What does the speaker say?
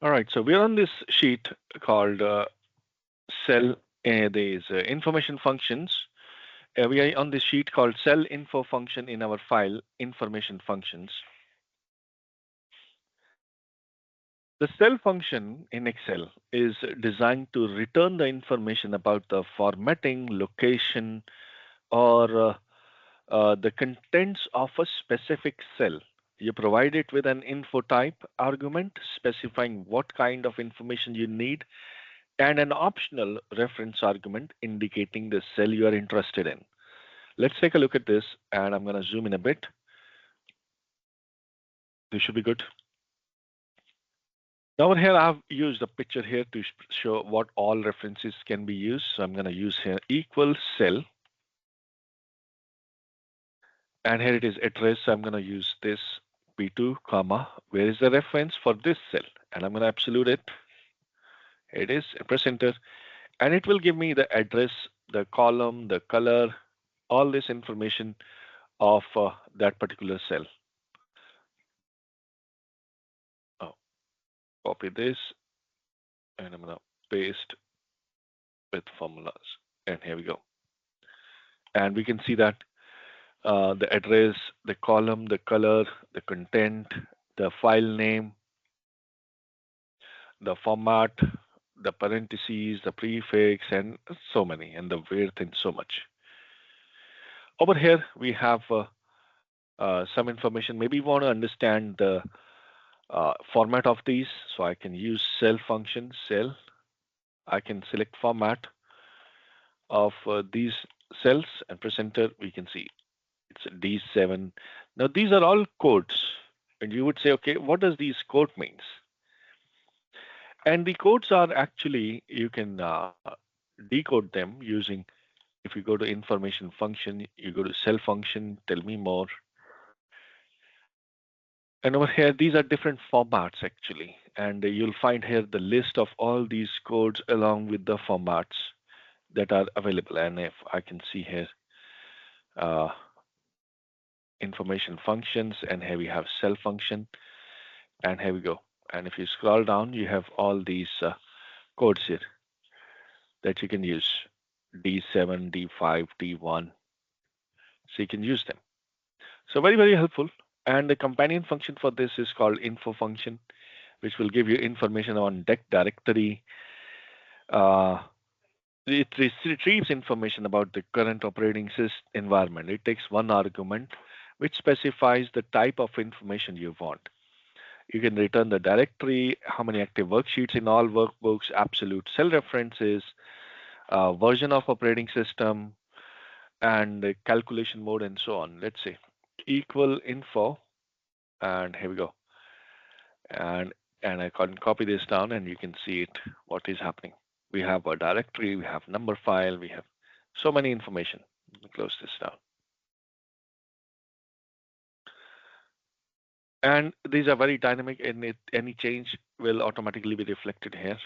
All right, so we're on this sheet called cell. There's information functions. We are on this sheet called cell info function in our file information functions. The cell function in Excel is designed to return the information about the formatting, location, or the contents of a specific cell. You provide it with an info type argument specifying what kind of information you need and an optional reference argument indicating the cell you are interested in. Let's take a look at this, and I'm going to zoom in a bit. This should be good. Now over here, I've used a picture here to show what all references can be used. So I'm going to use here equal cell. And here it is address. So I'm going to use this P2, comma, where is the reference for this cell? And I'm going to absolute it. Here it is, press enter. And it will give me the address, the column, the color, all this information of that particular cell. Oh, copy this, and I'm going to paste with formulas. And here we go. And we can see that the address, the column, the color, the content, the file name, the format, the parentheses, the prefix, and so many, and the width, and so much. Over here, we have some information. Maybe you want to understand the format of these. So I can use cell function, cell. I can select format of these cells and press enter. We can see it's D7. Now these are all codes. And you would say, okay, what does these code means? And the codes are actually, you can decode them using, if you go to information function, you go to cell function, tell me more. And over here, these are different formats actually. And you'll find here the list of all these codes along with the formats that are available. And if I can see here, uh, information functions, and here we have cell function, and here we go. And if you scroll down, you have all these codes here that you can use. D7, D5, D1. So you can use them. So very, very helpful. And the companion function for this is called info function, which will give you information on deck directory. It retrieves information about the current operating system environment. It takes one argument, which specifies the type of information you want. You can return the directory, how many active worksheets in all workbooks, absolute cell references, version of operating system, and the calculation mode, and so on. Let's say equal info, and here we go. And I can copy this down, and you can see it, what is happening. We have a directory, we have number file, we have so many information. Let me close this down. And these are very dynamic, and any change will automatically be reflected here.